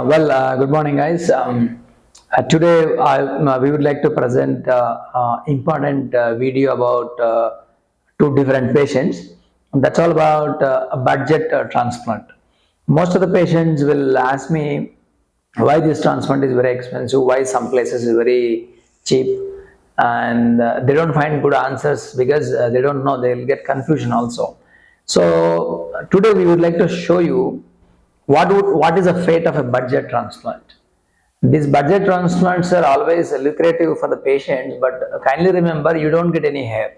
Good morning, guys. Today, we would like to present important video about two different patients. That's all about a budget transplant. Most of the patients will ask me why this transplant is very expensive, why some places is very cheap, and they don't find good answers because they don't know. They'll get confusion also. So today we would like to show you what is the fate of a budget transplant. These budget transplants are always lucrative for the patients, but kindly remember you don't get any hair.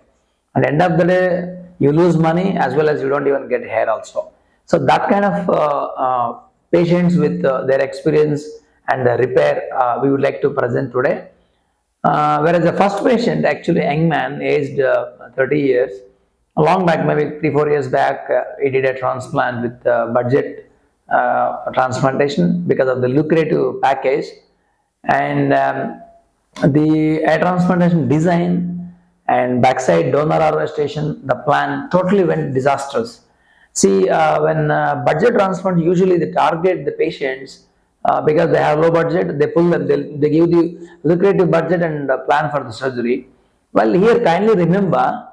At the end of the day, you lose money as well as you don't even get hair also. So that kind of patients with their experience and the repair we would like to present today. Whereas the first patient, actually a young man, aged 30 years, a long back, maybe 3-4 years back, he did a transplant with budget transplantation because of the lucrative package. And the air transplantation design and backside donor harvestation, the plan totally went disastrous. See, when budget transplant, usually they target the patients because they have low budget, they pull them, they give the lucrative budget and plan for the surgery. Well, here kindly remember,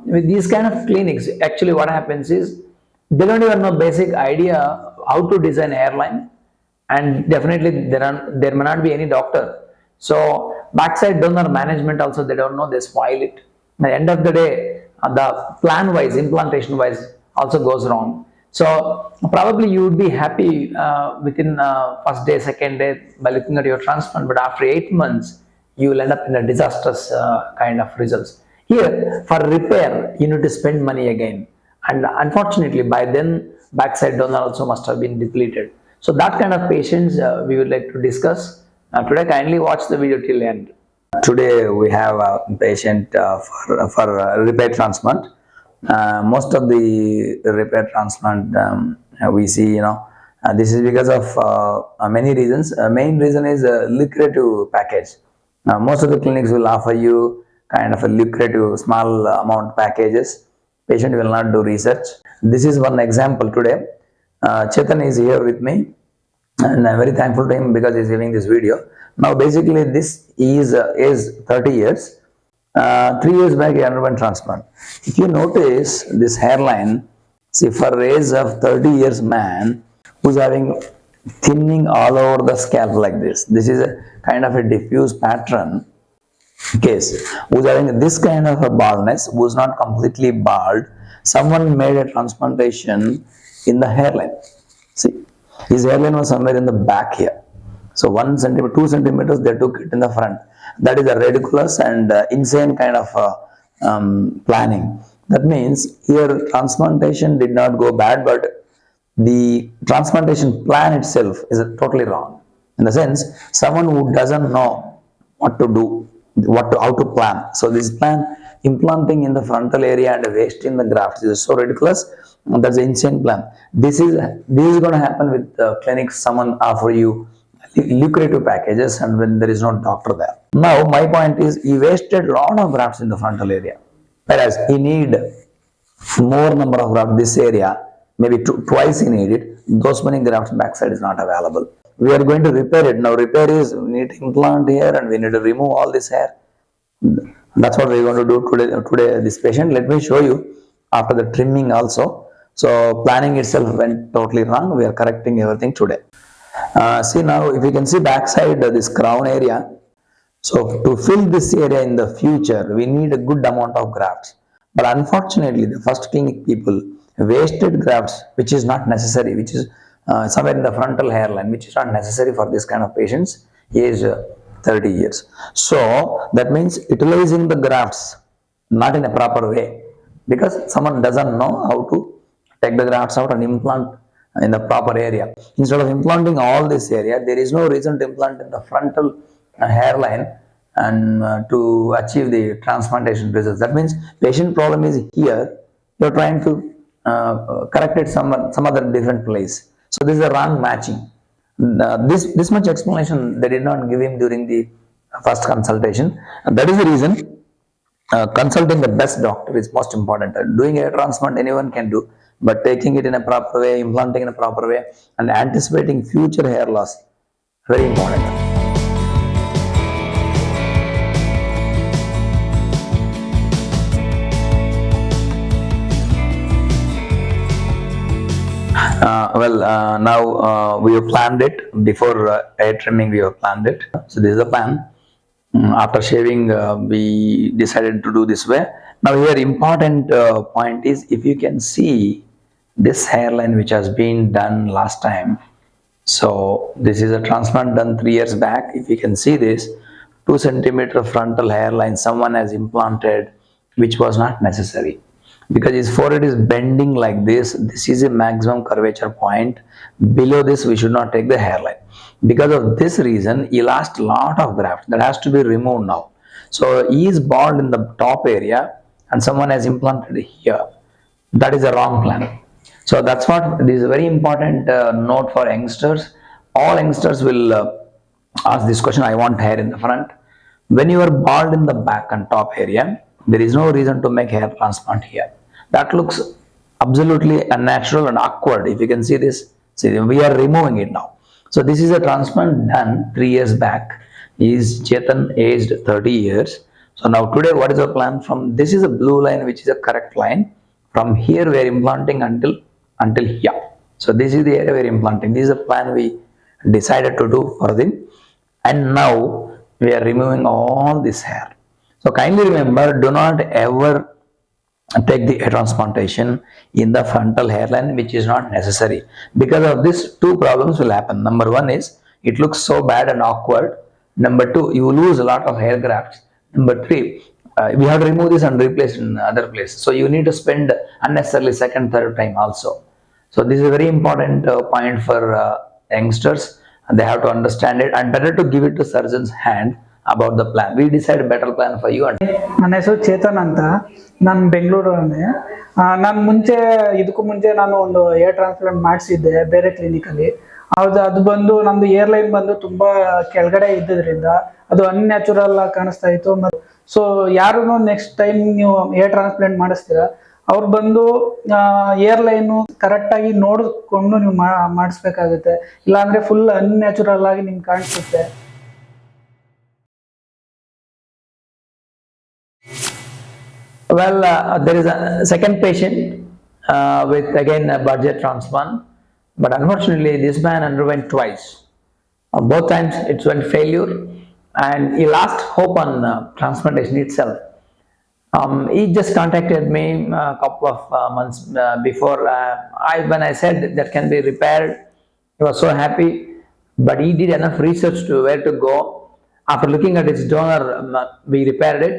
with these kind of clinics, actually what happens is they don't even know basic idea how to design airline, and definitely there may not be any doctor. So backside donor management also they don't know, they spoil it. At the end of the day, the plan wise, implantation wise also goes wrong. So probably you would be happy within first day, second day by looking at your transplant, but after 8 months you will end up in a disastrous kind of results. Here for repair you need to spend money again, and unfortunately by then backside donor also must have been depleted. So that kind of patients we would like to discuss today. Kindly watch the video till end. Today we have a patient for repair transplant. Most of the repair transplant we see, this is because of many reasons. Main reason is a lucrative package. Most of the clinics will offer you kind of a lucrative small amount packages. Patient will not do research. This is one example today. Chetan is here with me, and I'm very thankful to him because he's giving this video. Now, basically, this is 30 years. 3 years back, he underwent transplant. If you notice this hairline, see, for age of 30 years man who's having thinning all over the scalp like this is a kind of a diffuse pattern case. Who's having this kind of a baldness, who's not completely bald, someone made a transplantation in the hairline. See, his hairline was somewhere in the back here. So 1 centimeter, 2 centimeters, they took it in the front. That is a ridiculous and insane kind of planning. That means here transplantation did not go bad, but the transplantation plan itself is totally wrong. In the sense, someone who doesn't know what to do, how to plan. So this plan, implanting in the frontal area and wasting the grafts is so ridiculous. That's an insane plan. This is going to happen with clinics. Someone offer you lucrative packages, and when there is no doctor there. Now my point is, he wasted a lot of grafts in the frontal area, whereas he need more number of grafts this area. Maybe twice he needed. Those many grafts backside is not available. We are going to repair it. Now repair is, we need to implant here and we need to remove all this hair. That's what we're going to do today this patient. Let me show you after the trimming also. So planning itself went totally wrong. We are correcting everything today. See, now if you can see backside this crown area. So to fill this area in the future, we need a good amount of grafts. But unfortunately, the first clinic people wasted grafts, which is not necessary, which is somewhere in the frontal hairline, which is not necessary for this kind of patients, age 30 years. So that means utilizing the grafts not in a proper way, because someone doesn't know how to take the grafts out and implant in the proper area. Instead of implanting all this area, there is no reason to implant in the frontal hairline and to achieve the transplantation results. That means patient problem is here, you're trying to correct it some other different place. So this is a wrong matching. This much explanation they did not give him during the first consultation, and that is the reason consulting the best doctor is most important. Doing a transplant anyone can do, but taking it in a proper way, implanting in a proper way, and anticipating future hair loss, very important. Now we have planned it before hair trimming. We have planned it. So this is the plan. After shaving, we decided to do this way. Now here important point is, if you can see this hairline which has been done last time. So this is a transplant done 3 years back. If you can see this 2 centimeter frontal hairline someone has implanted, which was not necessary, because his forehead is bending like this. This is a maximum curvature point. Below this we should not take the hairline. Because of this reason he lost a lot of graft that has to be removed now. So he is bald in the top area and someone has implanted here. That is a wrong plan. So that's what this is a very important note for youngsters. All youngsters will ask this question: I want hair in the front. When you are bald in the back and top area, there is no reason to make hair transplant here. That looks absolutely unnatural and awkward. If you can see this, see, we are removing it now. So this is a transplant done 3 years back. Is Chetan aged 30 years. So now today what is the plan? From this is a blue line which is a correct line. From here we are implanting until here. So this is the area we are implanting. This is the plan we decided to do for them. And now we are removing all this hair. So kindly remember, do not ever take the hair transplantation in the frontal hairline, which is not necessary. Because of this, two problems will happen. Number one is it looks so bad and awkward. Number two, you lose a lot of hair grafts. Number three, we have to remove this and replace in other place. So you need to spend unnecessarily second, third time also. So this is a very important point for youngsters, and they have to understand it, and better to give it to surgeon's hand about the plan. We decide a better plan for you. And ನನ್ನ ಹೆಸರು ಚೇತನ್ ಅಂತ, ನಾನು ಬೆಂಗಳೂರವನೇ. ನಾನು ಇದಕ್ಕೂ ಮುಂಚೆ ನಾನು ಒಂದು air transplant ಮಾಡಿಸಿದ್ದೆ ಬೇರೆ ಕ್ಲಿನಿಕಲ್ಲಿ. ಅದು ಬಂದು ನಮ್ಮದು ಏರ್ ಲೈನ್ ಬಂದು ತುಂಬ ಕೆಳಗಡೆ ಇದ್ದಿದ್ದರಿಂದ ಅದು ಅನ್ಯಾಚುರಲ್ ಆಗಿ ಕಾಣಿಸ್ತಾ ಇತ್ತು. ಸೊ ಯಾರು ನೆಕ್ಸ್ಟ್ ಟೈಮ್ ನೀವು ಏರ್ ಟ್ರಾನ್ಸ್ಪ್ಲಾಂಟ್ ಮಾಡಿಸ್ತೀರಾ ಅವ್ರು ಬಂದು ಏರ್ ಲೈನು ಕರೆಕ್ಟಾಗಿ ನೋಡಿಕೊಂಡು ನೀವು ಮಾಡಿಸ್ಬೇಕಾಗುತ್ತೆ. ಇಲ್ಲಾಂದರೆ ಫುಲ್ ಅನ್ಯಾಚುರಲ್ ಆಗಿ ನಿಮ್ಗೆ ಕಾಣಿಸುತ್ತೆ. Well, there is a second patient with again a budget transplant, but unfortunately this man underwent twice. Both times it went failure, and he lost hope on transplantation itself. He just contacted me a couple of months before. When I said that can be repaired, he was so happy, but he did enough research to where to go. After looking at his donor, we repaired it.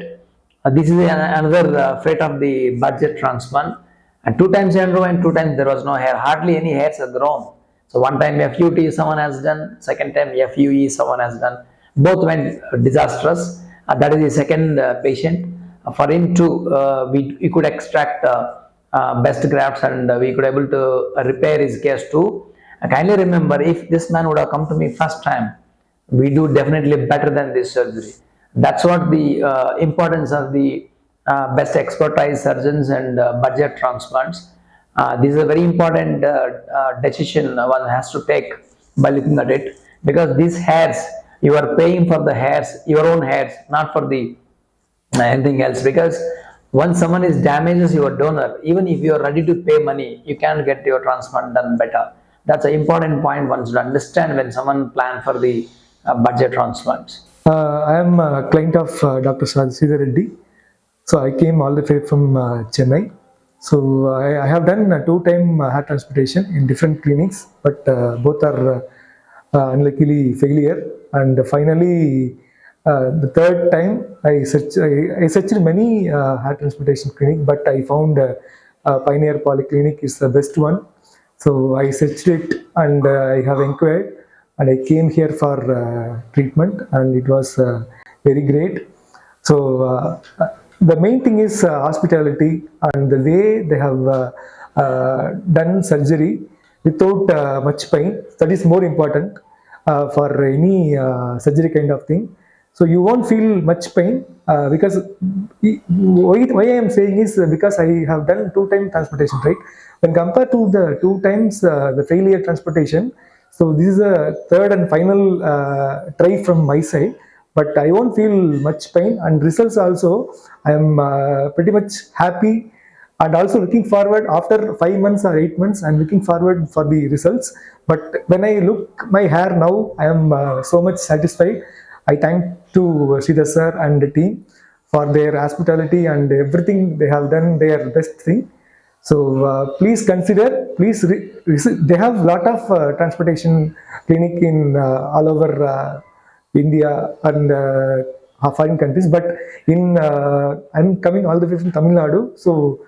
This is another fate of the budget transplant. And 2 times he underwent, 2 times there was no hair, hardly any hairs have grown. So one time FUT someone has done, second time FUE someone has done. Both went disastrous. That is the second patient. For him too, we could extract best grafts, and we could able to repair his case too. Kindly remember, if this man would have come to me first time, we do definitely better than this surgery. That's what the importance of the best expertise surgeons and budget transplants. This is a very important decision one has to take by looking at it, because these hairs, you are paying for the hairs, your own hairs, not for the anything else. Because once someone is damages your donor, even if you are ready to pay money, you can't get your transplant done better. That's an important point one should understand when someone plan for the budget transplants. I am a client of Dr. Sreedhar Reddy. So I came all the way from Chennai. So I have done 2-time hair transplantation in different clinics, but both are unluckily failure. And finally, the third time I searched many hair transplantation clinic, but I found Pioneer Polyclinic is the best one. So I searched it and I have inquired. And I came here for treatment, and it was very great. So the main thing is hospitality and the way they have done surgery without much pain. That is more important for any surgery kind of thing. So you won't feel much pain because why I am saying is because I have done 2 time transportation, right? When compared to the 2 times the failure transportation, so this is a third and final try from my side, but I won't feel much pain, and results also I am pretty much happy, and also looking forward after 5 months or 8 months. I'm looking forward for the results. But when I look my hair now, I am so much satisfied. I thank to Sreedhar sir and the team for their hospitality and everything. They have done their best thing. So please consider, they have lot of transportation clinic in all over India and foreign countries, but in I'm coming all the way from Tamil Nadu. So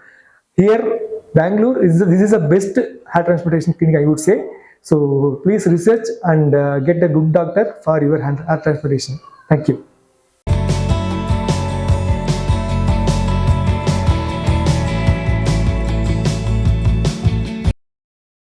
here, Bangalore is this is the best hair transportation clinic, I would say. So please research and get a good doctor for your hair transportation. Thank you.